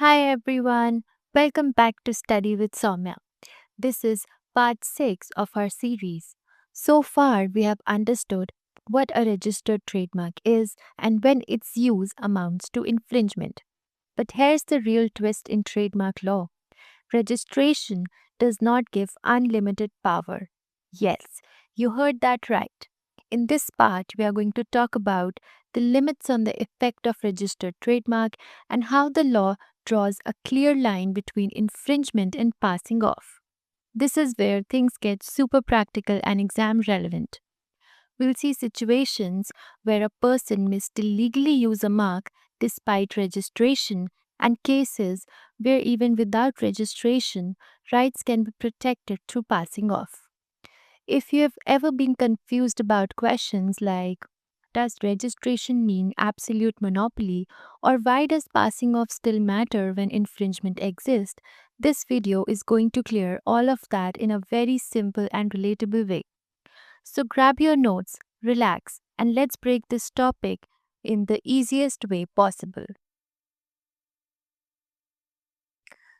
Hi everyone, welcome back to Study with Soumya. This is part 6 of our series. So far, we have understood what a registered trademark is and when its use amounts to infringement. But here's the real twist in trademark law: registration does not give unlimited power. Yes, you heard that right. In this part, we are going to talk about the limits on the effect of registered trademark and how the law draws a clear line between infringement and passing off. This is where things get super practical and exam relevant. We'll see situations where a person may still legally use a mark despite registration, and cases where even without registration, rights can be protected through passing off. If you have ever been confused about questions like, does registration mean absolute monopoly, or why does passing off still matter when infringement exists, this video is going to clear all of that in a very simple and relatable way. So grab your notes, relax, and let's break this topic in the easiest way possible.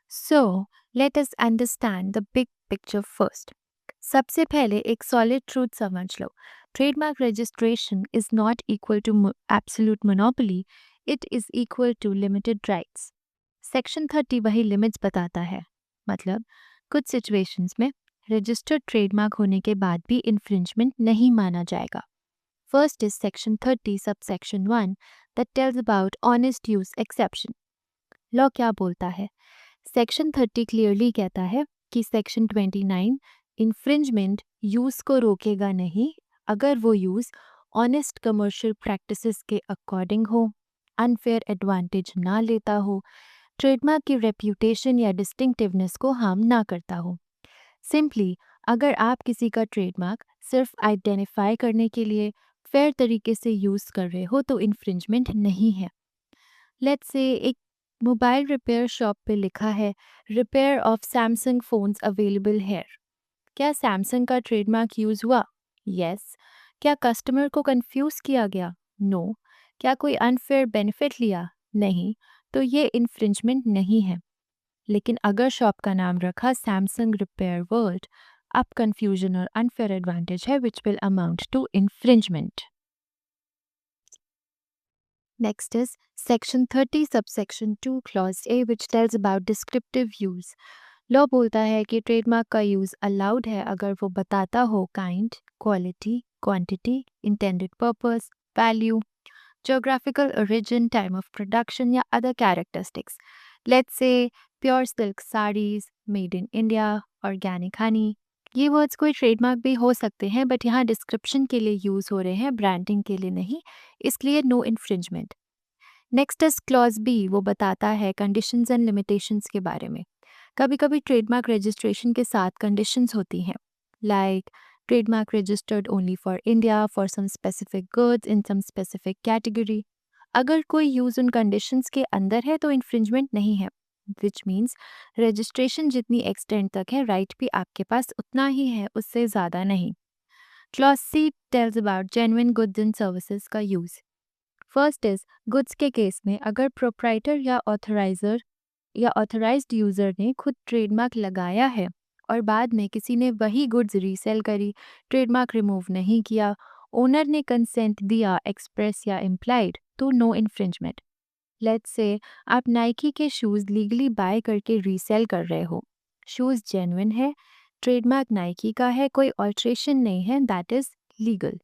So, let us understand the big picture first. सबसे पहले एक solid truth समझ लो. Trademark registration is not equal to absolute monopoly, it is equal to limited rights. Section 30 वही limits बताता है. मतलब कुछ सिचुएशंस में रजिस्टर्ड ट्रेडमार्क होने के बाद भी इन्फ्रिंजमेंट नहीं माना जाएगा. First is section 30 subsection 1 that tells about honest use exception. Law क्या बोलता है? सेक्शन 30 क्लियरली कहता है कि सेक्शन 29 इन्फ्रिंजमेंट यूज को रोकेगा नहीं अगर वो यूज ऑनेस्ट कमर्शियल प्रैक्टिसेस के अकॉर्डिंग हो, अनफेयर एडवांटेज ना लेता हो, ट्रेडमार्क की रेप्यूटेशन या डिस्टिंक्टिवनेस को हार्म ना करता हो. सिंपली, अगर आप किसी का ट्रेडमार्क सिर्फ आइडेंटिफाई करने के लिए फेयर तरीके से यूज कर रहे हो तो इन्फ्रिंजमेंट नहीं है. लेट्स से एक मोबाइल रिपेयर शॉप पे लिखा है, repair of Samsung phones available hair. क्या सैमसंग का ट्रेडमार्क यूज हुआ? यस. क्या कस्टमर को कंफ्यूज किया गया? नो. क्या कोई अनफेयर बेनिफिट लिया? नहीं. तो ये इन्फ्रिंजमेंट नहीं है. लेकिन अगर शॉप का नाम रखा सैमसंग रिपेयर वर्ल्ड, अब कंफ्यूजन और अनफेयर एडवांटेज है which will amount to infringement. Next is Section 30 subsection 2 clause A which tells about descriptive use. Law बोलता है कि ट्रेडमार्क का यूज़ अलाउड है अगर वो बताता हो kind, quality, quantity, intended purpose, value, geographical origin, time of production या other characteristics. Let's say pure silk sarees, made in India, organic honey. ये वर्ड्स कोई ट्रेडमार्क भी हो सकते हैं बट यहाँ डिस्क्रिप्शन के लिए यूज़ हो रहे हैं, ब्रांडिंग के लिए नहीं, इसलिए no infringement. Next is clause B. वो बताता है कंडीशंस एंड लिमिटेशंस के बारे में. कभी कभी ट्रेडमार्क रजिस्ट्रेशन के साथ कंडीशंस होती हैं, like trademark registered only for India for some specific goods in some specific category. अगर कोई यूज उन कंडीशंस के अंदर है तो इन्फ्रिंजमेंट नहीं है, विच मीन्स रजिस्ट्रेशन जितनी एक्सटेंड तक है राइट भी आपके पास उतना ही है, उससे ज़्यादा नहीं. Clause C tells about genuine goods and services का यूज़. फर्स्ट इज गुड्स के केस में अगर प्रोप्राइटर या ऑथराइजर या ऑथराइज्ड यूजर ने खुद ट्रेडमार्क लगाया है और बाद में किसी ने वही गुड्स रीसेल करी, ट्रेडमार्क रिमूव नहीं किया, ओनर ने कंसेंट दिया एक्सप्रेस या इम्प्लाइड, तो नो इन्फ्रिंजमेंट. लेट्स से आप नाइकी के शूज़ लीगली बाय करके रीसेल कर रहे हो. शूज़ जेन्युइन है, ट्रेडमार्क नाइकी का है, कोई ऑल्ट्रेशन नहीं है, दैट इज लीगल.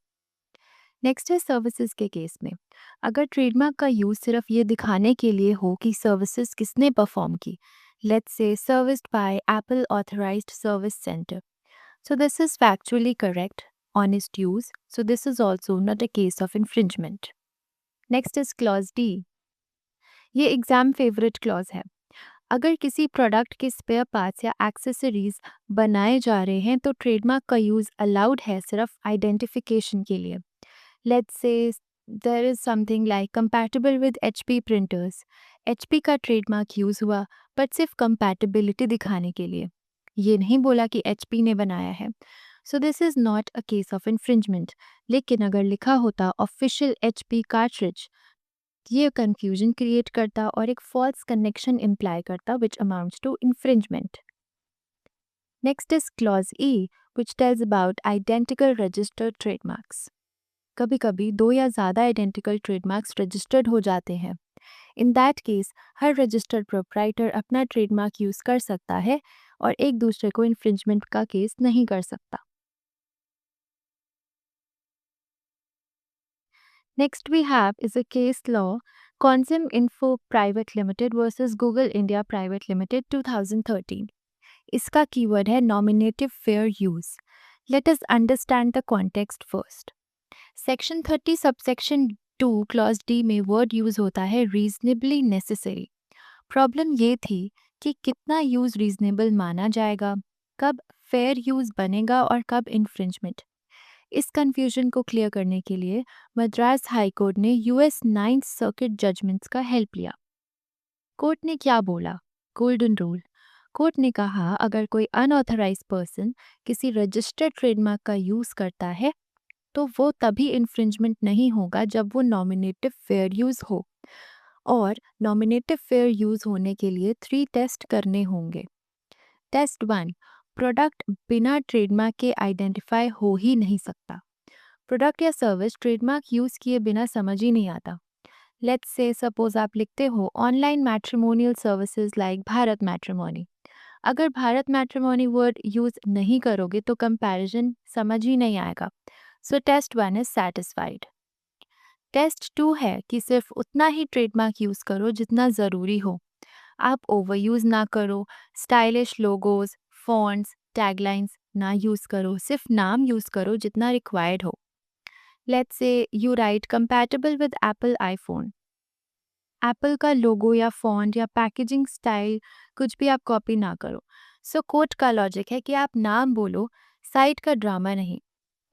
नेक्स्ट है सर्विसेज के केस में. अगर ट्रेडमार्क का यूज़ सिर्फ ये दिखाने के लिए हो कि सर्विसेज किसने परफॉर्म की, let's say serviced bye Apple authorised service centre, so this is factually correct, honest use, so this is also not a case of infringement. Next is clause D. ये एग्जाम फेवरेट क्लॉज है. अगर किसी product के spare parts या accessories बनाए जा रहे हैं तो ट्रेडमार्क का यूज़ अलाउड है सिर्फ आइडेंटिफिकेशन के लिए. Let's say there is something like compatible with HP printers. HP का ट्रेडमार्क यूज़ हुआ बट सिर्फ कंपैटिबिलिटी दिखाने के लिए, ये नहीं बोला कि HP ने बनाया है, so this is not a case of infringement. लेकिन अगर लिखा होता ऑफिशियल HP कार्ट्रिज, ये कंफ्यूजन क्रिएट करता और एक फॉल्स कनेक्शन इम्प्लाई करता which amounts to infringement. Next is clause E which tells about identical registered trademarks. कभी कभी दो या ज़्यादा आइडेंटिकल ट्रेडमार्क्स रजिस्टर्ड हो जाते हैं। In that case her registered proprietor अपना ट्रेडमार्क यूज़ कर सकता है और एक दूसरे को इन्फ्रिंजमेंट का केस नहीं कर सकता। Next we have is a case law Consum Info Private Limited versus Google India Private Limited 2013. इसका कीवर्ड है nominative fair use. Let us understand the context first. Section 30 subsection 2 clause D में word use होता है reasonably necessary. Problem ये थी कि कितना use reasonable माना जाएगा, कब फेयर यूज बनेगा और कब इन्फ्रिंजमेंट। इस कंफ्यूजन को क्लियर करने के लिए मद्रास हाई कोर्ट ने यूएस नाइन्थ सर्किट जजमेंट्स का हेल्प लिया। कोर्ट ने क्या बोला? Golden rule. कोर्ट ने कहा अगर कोई अनऑथराइज पर्सन किसी रजिस्टर्ड ट्रेडमार्क का यूज करता है तो वो तभी इन्फ्रिंजमेंट नहीं होगा जब वो नॉमिनेटिव फेयर यूज हो, और नॉमिनेटिव फेयर यूज होने के लिए 3 टेस्ट करने होंगे। टेस्ट 1, प्रोडक्ट बिना ट्रेडमार्क के आइडेंटिफाई हो ही नहीं सकता। प्रोडक्ट या सर्विस ट्रेडमार्क यूज किए बिना समझ ही नहीं आता। लेट्स से सपोज आप लिखते हो online matrimonial services like Bharat matrimony. अगर भारत मैट्रिमोनी वर्ड यूज नहीं करोगे तो कंपैरिजन समझ ही नहीं आएगा। सो टेस्ट 1 इज सेटिस्फाइड। टेस्ट 2 है कि सिर्फ उतना ही ट्रेडमार्क यूज करो जितना ज़रूरी हो। आप ओवर यूज ना करो, स्टाइलिश लोगोज, फॉन्ट्स, टैगलाइंस ना यूज करो, सिर्फ नाम यूज करो जितना रिक्वायर्ड हो। Let's say you right compatible with Apple iPhone. Apple का लोगो या फॉन्ट या पैकेजिंग स्टाइल कुछ भी आप कॉपी ना करो। सो कोर्ट का लॉजिक है कि आप नाम बोलो, साइट का ड्रामा नहीं।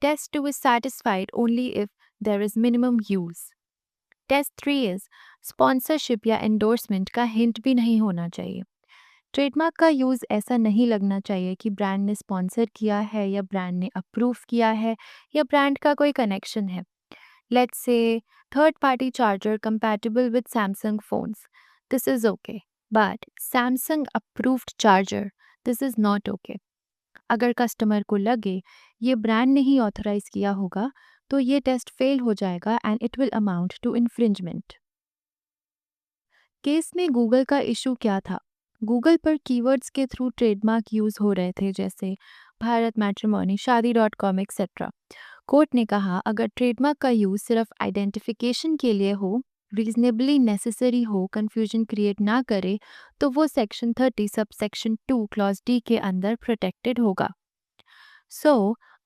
Test 2 is satisfied only if there is minimum use. Test 3 is sponsorship या एंडोर्समेंट का हिंट भी नहीं होना चाहिए। ट्रेडमार्क का यूज़ ऐसा नहीं लगना चाहिए कि ब्रांड ने स्पॉन्सर किया है या ब्रांड ने अप्रूव किया है या ब्रांड का कोई कनेक्शन है। Let's say third party charger compatible with Samsung phones. This is okay. But Samsung approved charger, this is not okay. अगर कस्टमर को लगे ये ब्रांड ने ही ऑथराइज किया होगा तो ये टेस्ट फेल हो जाएगा and it will amount to infringement. Case में गूगल का इशू क्या था? गूगल पर कीवर्ड्स के थ्रू ट्रेडमार्क यूज हो रहे थे जैसे भारत मैट्रिमोनी, शादी.com एक्सेट्रा। कोर्ट ने कहा अगर ट्रेडमार्क का यूज सिर्फ आइडेंटिफिकेशन के लिए हो, रीजनेबली नेसेसरी हो, कंफ्यूजन क्रिएट ना करे तो वो section 30 sub section 2 clause D के अंदर प्रोटेक्टेड होगा। So,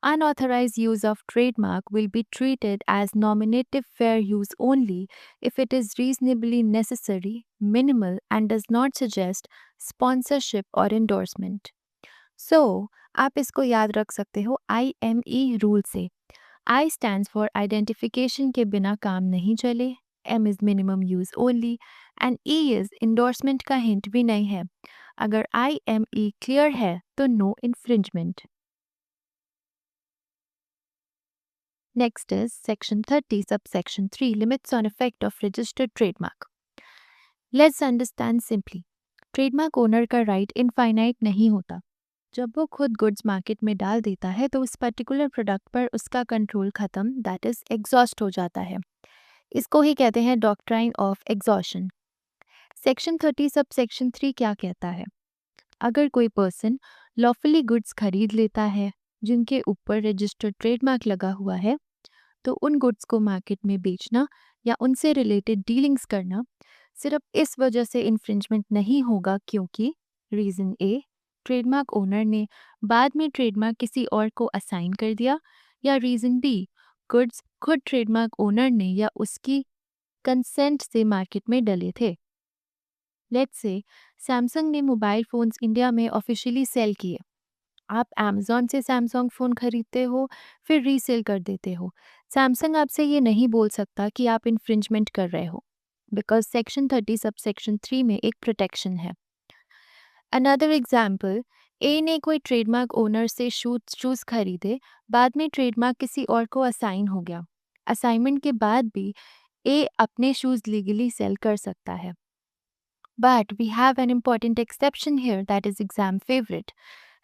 unauthorized use of trademark will be treated as nominative fair use only if it is reasonably necessary, minimal, and does not suggest sponsorship or endorsement. So, आप इसको याद रख सकते हो IME rule से। I stands for identification के बिना काम नहीं चले, M is minimum use only, and E is endorsement का हिंट भी नहीं है। अगर IME क्लियर है तो no infringement. Next is Section 30, subsection 3, limits on effect of registered trademark. Let's understand simply. Trademark owner का राइट इनफाइनाइट नहीं होता। जब वो खुद गुड्स मार्केट में डाल देता है तो उस पर्टिकुलर प्रोडक्ट पर उसका कंट्रोल खत्म, दैट इज एग्जॉस्ट हो जाता है। इसको ही कहते हैं doctrine of exhaustion. Section 30 sub section 3 क्या कहता है? अगर कोई पर्सन लॉफुली गुड्स खरीद लेता है जिनके ऊपर रजिस्टर्ड ट्रेडमार्क लगा हुआ है तो उन गुड्स को मार्केट में बेचना या उनसे रिलेटेड डीलिंग्स करना सिर्फ इस वजह से इन्फ्रिंजमेंट नहीं होगा क्योंकि रीज़न ए, ट्रेडमार्क ओनर ने बाद में ट्रेडमार्क किसी और को असाइन कर दिया, या रीज़न बी, गुड्स खुद ट्रेडमार्क ओनर ने या उसकी कंसेंट से मार्केट में डले थे। लेट्स से सैमसंग ने मोबाइल फ़ोन्स इंडिया में ऑफिशियली सेल किए। आप अमेज़न से सैमसंग फ़ोन खरीदते हो, फिर रीसेल कर देते हो। सैमसंग आपसे ये नहीं बोल सकता कि आप इन्फ्रिंजमेंट कर रहे हो, बिकॉज़ सेक्शन 30 सब सेक्शन 3 में एक प्रोटेक्शन है। अनदर एग्जाम्पल, ए ने कोई ट्रेडमार्क ओनर से शूज़ खरीदे, बाद में ट्रेडमार्क किसी और को असाइन हो गया। असाइनमेंट के बाद भी ए अपने शूज लीगली सेल कर सकता है। But we have an important exception here, that is exam favourite.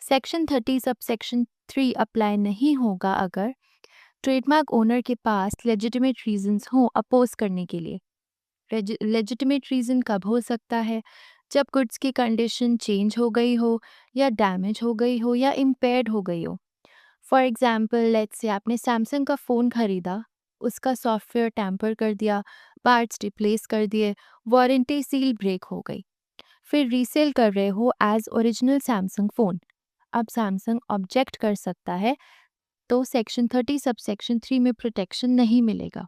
Section 30 sub section 3 apply नहीं होगा अगर ट्रेडमार्क ओनर के पास लेजिटिमेट रीजंस हों अपोज करने के लिए। लेजिटिमेट रीज़न कब हो सकता है? जब गुड्स की कंडीशन चेंज हो गई हो, या डैमेज हो गई हो, या इम्पेयर्ड हो गई हो। फॉर एग्जाम्पल, लेट्स से आपने सैमसंग का फ़ोन खरीदा, उसका सॉफ्टवेयर टैम्पर कर दिया, पार्ट्स रिप्लेस कर दिए, वारंटी सील ब्रेक हो गई, फिर रीसेल कर रहे हो एज ओरिजिनल सैमसंग फ़ोन। अब सैमसंग ऑब्जेक्ट कर सकता है, तो सेक्शन 30 सब सेक्शन 3 में प्रोटेक्शन नहीं मिलेगा।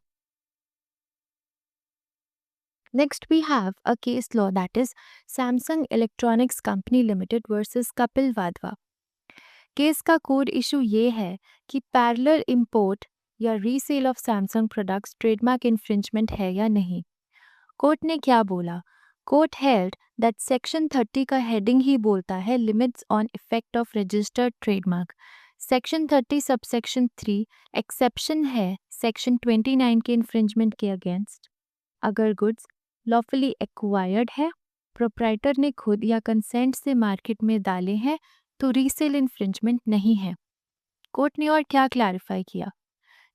Next, we have a case law, that is Samsung Electronics Company Limited versus Kapil Wadhwa. Case का कोड इशू ये है कि पैरेलल इंपोर्ट या resale of Samsung products trademark infringement है या नहीं। कोर्ट ने क्या बोला? कोर्ट हेल्ड दैट सेक्शन 30 का हेडिंग ही बोलता है limits on effect of registered trademark. Section 30 sub section 3 exception है सेक्शन 29 के इन्फ्रिंजमेंट के अगेंस्ट। अगर गुड्स लॉफुली एक्वायर्ड है, प्रोप्राइटर ने खुद या कंसेंट से मार्केट में डाले हैं, तो रीसेल इन्फ्रिंजमेंट नहीं है। कोर्ट ने और क्या क्लैरिफाई किया?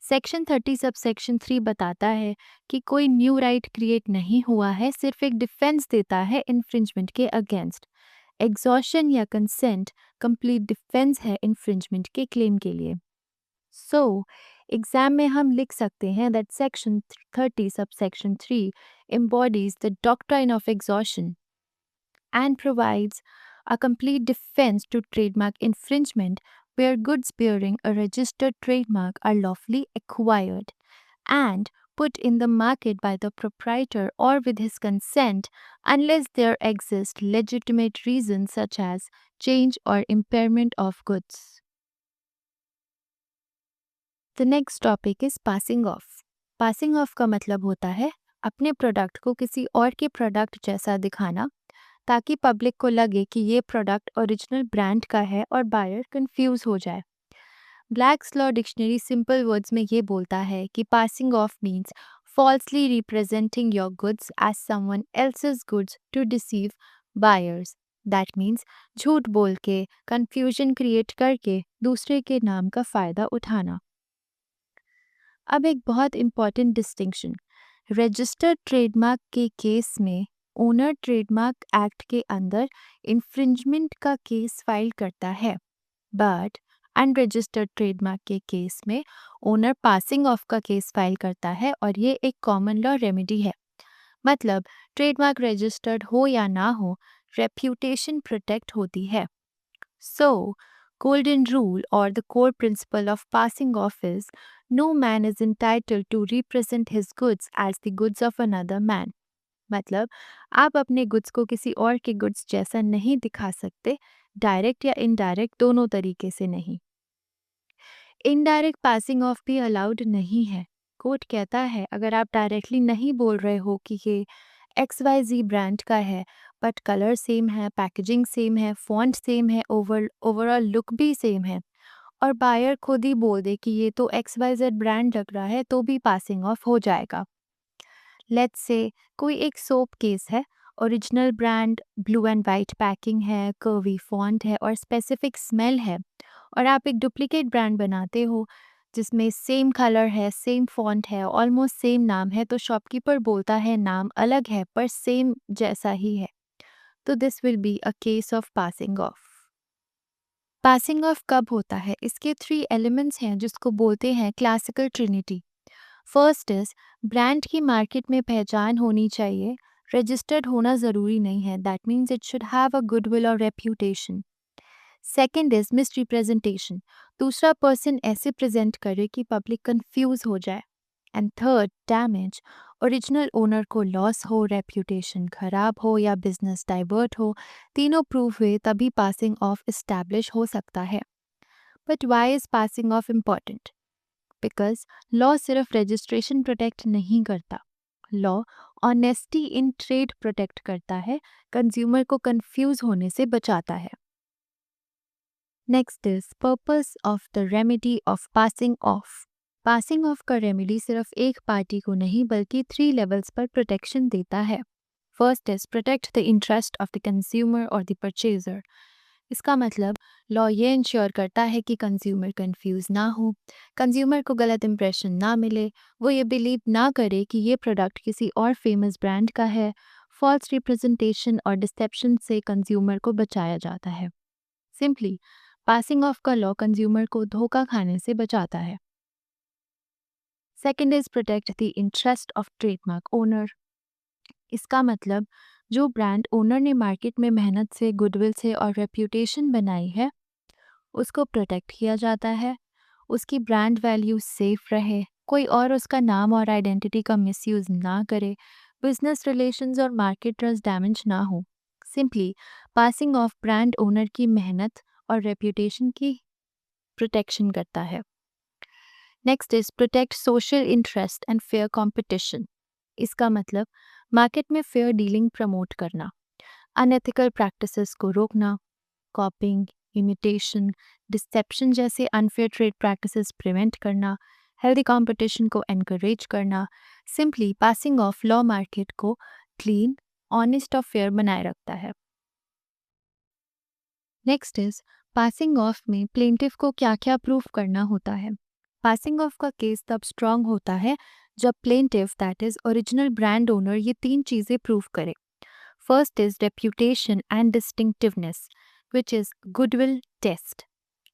सेक्शन 30 सब सेक्शन 3 बताता है कि कोई न्यू राइट क्रिएट नहीं हुआ है, सिर्फ एक डिफेंस देता है इन्फ्रिंजमेंट के अगेंस्ट। एग्जॉशन या कंसेंट कंप्लीट डिफेंस है इन्फ्रिंजमेंट के क्लेम के लिए। सो एग्जाम में हम लिख सकते हैं that section 30 sub section 3 embodies the doctrine of exhaustion and provides a complete defense to trademark infringement where goods bearing a registered trademark are lawfully acquired and put in the market by the proprietor or with his consent unless there exist legitimate reasons such as change or impairment of goods. The next topic is passing off. Passing off का मतलब होता है अपने product को किसी और के product जैसा दिखाना, ताकि पब्लिक को लगे कि ये प्रोडक्ट ओरिजिनल ब्रांड का है और बायर कंफ्यूज हो जाए। Blacks law dictionary simple words में ये बोलता है कि passing of means falsely representing your goods as someone else's goods to deceive buyers. That means झूठ बोल के, कंफ्यूजन क्रिएट करके दूसरे के नाम का फ़ायदा उठाना। अब एक बहुत इम्पॉर्टेंट डिस्टिंक्शन, रजिस्टर्ड ट्रेडमार्क के केस में ओनर ट्रेडमार्क एक्ट के अंदर इन्फ्रिंजमेंट का केस फाइल करता है, बट अनरजिस्टर्ड ट्रेडमार्क के केस में ओनर पासिंग ऑफ का केस फाइल करता है, और ये एक कॉमन लॉ रेमेडी है। मतलब ट्रेडमार्क रजिस्टर्ड हो या ना हो, रेप्यूटेशन प्रोटेक्ट होती है। सो golden rule or the core principle of passing off is no man is entitled to represent his goods as the goods of another man. मतलब आप अपने गुड्स को किसी और के गुड्स जैसा नहीं दिखा सकते, डायरेक्ट या इनडायरेक्ट दोनों तरीके से नहीं। इनडायरेक्ट पासिंग ऑफ भी अलाउड नहीं है। कोर्ट कहता है अगर आप डायरेक्टली नहीं बोल रहे हो कि ये XYZ ब्रांड का है, बट कलर सेम है, पैकेजिंग सेम है, फॉन्ट सेम है, ओवरऑल लुक भी सेम है, और बायर खुद ही बोल दे कि ये तो XYZ ब्रांड लग रहा है, तो भी पासिंग ऑफ हो जाएगा। लेट्स से कोई एक सोप केस है, original brand, blue and white packing है, कर्वी फॉन्ट है और स्पेसिफिक स्मेल है, और आप एक डुप्लीकेट ब्रांड बनाते हो जिसमें सेम कलर है, सेम फॉन्ट है, ऑलमोस्ट सेम नाम है, तो शॉपकीपर बोलता है नाम अलग है पर सेम जैसा ही है, तो this will be a case of passing of. Passing of कब होता है? इसके 3 एलिमेंट्स हैं जिसको बोलते हैं classical Trinity. First is brand की मार्केट में पहचान होनी चाहिए, रजिस्टर्ड होना ज़रूरी नहीं है, that means it should have a goodwill और रेप्यूटेशन। सेकेंड इज मिसरिप्रेजेंटेशन, दूसरा पर्सन ऐसे प्रेजेंट करे कि पब्लिक कंफ्यूज हो जाए। And third damage, original owner को लॉस हो, रेप्यूटेशन खराब हो या बिजनेस डाइवर्ट हो, तीनों प्रूव हुए तभी पासिंग ऑफ इस्टेब्लिश हो सकता है। But why is passing of important? Because law सिर्फ रजिस्ट्रेशन प्रोटेक्ट नहीं करता, law honesty in trade protect करता है, कंज्यूमर को कंफ्यूज होने से बचाता है। Next is purpose of the remedy of passing of. Passing off का रेमेडी सिर्फ एक पार्टी को नहीं बल्कि 3 लेवल्स पर प्रोटेक्शन देता है। First is protect the interest of the consumer और द परचेजर। इसका मतलब लॉ ये इंश्योर करता है कि कंज्यूमर कंफ्यूज ना हो, कंज्यूमर को गलत इंप्रेशन ना मिले, वो ये बिलीव ना करे कि ये प्रोडक्ट किसी और फेमस ब्रांड का है। फॉल्स रिप्रेजेंटेशन और डिसेप्शन से कंज्यूमर को बचाया जाता है। सिंपली पासिंग ऑफ का लॉ कंज्यूमर को धोखा खाने से बचाता है। Second is protect the interest of trademark owner. इसका मतलब जो ब्रांड ओनर ने मार्केट में मेहनत से, गुडविल से और रेप्यूटेशन बनाई है, उसको प्रोटेक्ट किया जाता है। उसकी ब्रांड वैल्यू सेफ रहे, कोई और उसका नाम और आइडेंटिटी का मिसयूज ना करे, बिजनेस रिलेशंस और मार्केट ट्रस्ट डैमेज ना हो। Simply passing of brand owner की मेहनत और रेप्यूटेशन की प्रोटेक्शन करता है। Next is protect social interest and fair competition. इसका मतलब मार्केट में फेयर डीलिंग प्रमोट करना, अनएथिकल प्रैक्टिसेस को रोकना, कॉपिंग, इमिटेशन, डिसेप्शन जैसे अनफेयर ट्रेड प्रैक्टिसेस प्रिवेंट करना, हेल्दी कंपटीशन को एनकरेज करना। Simply passing of law market को क्लीन, ऑनेस्ट और फेयर बनाए रखता है। नेक्स्ट इज पासिंग ऑफ में प्लेंटिफ को क्या क्या प्रूफ करना होता है। पासिंग ऑफ का केस तब स्ट्रांग होता है जब plaintiff that is original brand owner ये 3 चीज़ें प्रूव करे। First is reputation and distinctiveness which is goodwill test.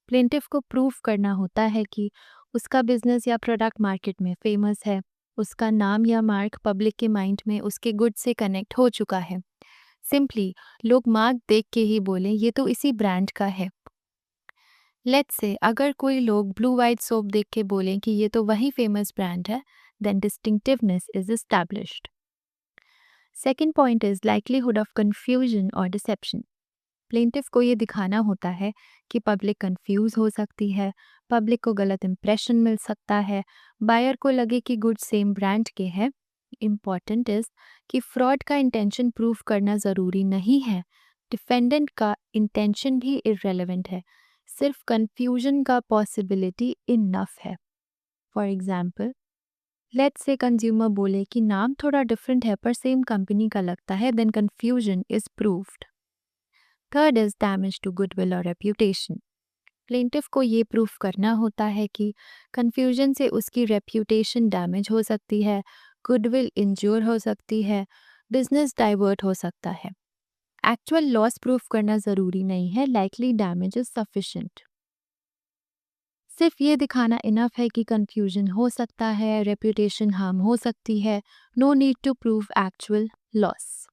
Plaintiff को प्रूफ करना होता है कि उसका बिजनेस या प्रोडक्ट मार्केट में फेमस है, उसका नाम या मार्क पब्लिक के माइंड में उसके गुड से कनेक्ट हो चुका है। सिंपली लोग मार्क देख के ही बोलें ये तो इसी ब्रांड का है। लेट्स से अगर कोई लोग ब्लू वाइट सोप देख के बोलें कि ये तो वही फेमस ब्रांड है, then distinctiveness is established. Second point is likelihood of confusion और डिसेप्शन। प्लेंटिफ को ये दिखाना होता है कि पब्लिक कंफ्यूज हो सकती है, पब्लिक को गलत इंप्रेशन मिल सकता है, बायर को लगे कि गुड सेम ब्रांड के हैं। इम्पॉर्टेंट इज कि फ्रॉड का इंटेंशन प्रूफ करना ज़रूरी नहीं है, डिफेंडेंट का इंटेंशन भी इररेलेवेंट है, सिर्फ कंफ्यूजन का पॉसिबिलिटी इनफ है। For example let's say consumer बोले कि नाम थोड़ा डिफरेंट है पर सेम कंपनी का लगता है, then confusion is proved. Third is damage to goodwill और रेप्यूटेशन। प्लेंटिफ को ये प्रूफ करना होता है कि कंफ्यूजन से उसकी रेप्यूटेशन डैमेज हो सकती है, गुडविल इंज्योर हो सकती है, बिजनेस डाइवर्ट हो सकता है। एक्चुअल लॉस प्रूफ करना ज़रूरी नहीं है, लाइकली डैमेज इज सफिशिएंट। सिर्फ ये दिखाना इनफ है कि कंफ्यूजन हो सकता है, रेप्यूटेशन हार्म हो सकती है, no need to prove actual loss.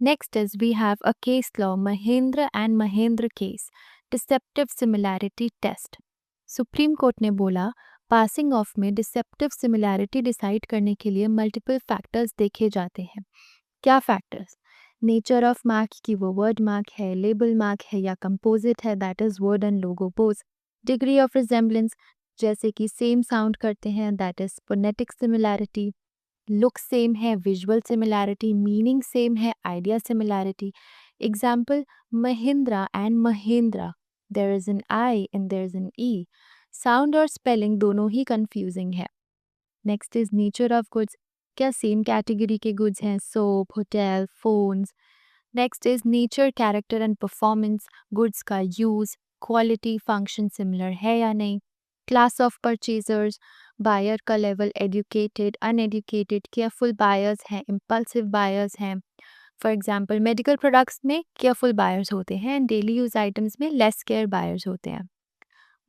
Next is we have a case law Mahindra and Mahindra case deceptive similarity test. Supreme court ने बोला पासिंग ऑफ में डिसेप्टिव सिमिलैरिटी डिसाइड करने के लिए मल्टीपल फैक्टर्स देखे जाते हैं। क्या फैक्टर्स? नेचर ऑफ मार्क की वो वर्ड मार्क है, लेबल मार्क है या कंपोजिट है that is word and logo both, degree of resemblance जैसे कि सेम साउंड करते हैं that is phonetic similarity, look same है, विजुअल सिमिलैरिटी, मीनिंग सेम है, idea similarity. Example Mahindra and Mahendra, there is an I and there is an E, sound और spelling दोनों ही confusing है। Next is nature of goods, क्या same category के goods हैं, soap, hotel, phones. Next is nature, character and performance, goods का use, quality, function similar है या नहीं। क्लास ऑफ परचेजर्स, बायर का level, educated, uneducated, careful buyers हैं, impulsive buyers हैं। फॉर एग्जांपल मेडिकल प्रोडक्ट्स में केयरफुल बायर्स होते हैं एंड डेली यूज आइटम्स में लेस केयर बायर्स होते हैं।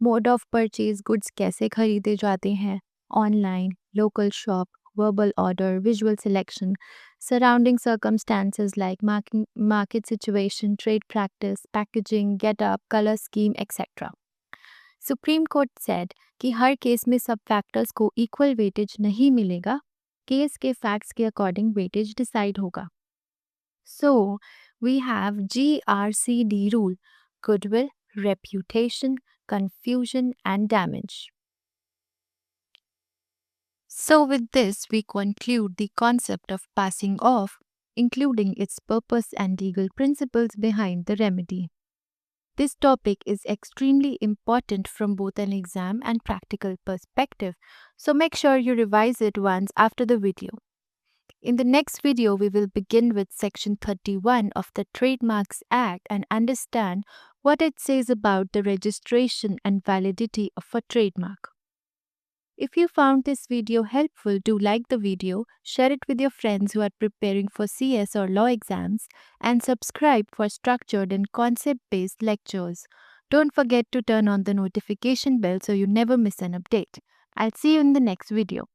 मोड ऑफ परचेज, गुड्स कैसे खरीदे जाते हैं, online, local shop, verbal order, visual selection, surrounding circumstances like market situation, trade practice, packaging, getup, colour scheme etcetera. Supreme court said कि हर case में सब फैक्टर्स को इक्वल वेटेज नहीं मिलेगा, केस के फैक्ट्स के अकॉर्डिंग वेटेज डिसाइड होगा। So we have GRCD rule, goodwill, reputation, confusion and damage. So with this we conclude the concept of passing off, including its purpose and legal principles behind the remedy. This topic is extremely important from both an exam and practical perspective, so make sure you revise it once after the video. In the next video, we will begin with Section 31 of the Trademarks Act and understand what it says about the registration and validity of a trademark. If you found this video helpful, do like the video, share it with your friends who are preparing for CS or law exams, and subscribe for structured and concept-based lectures. Don't forget to turn on the notification bell so you never miss an update. I'll see you in the next video.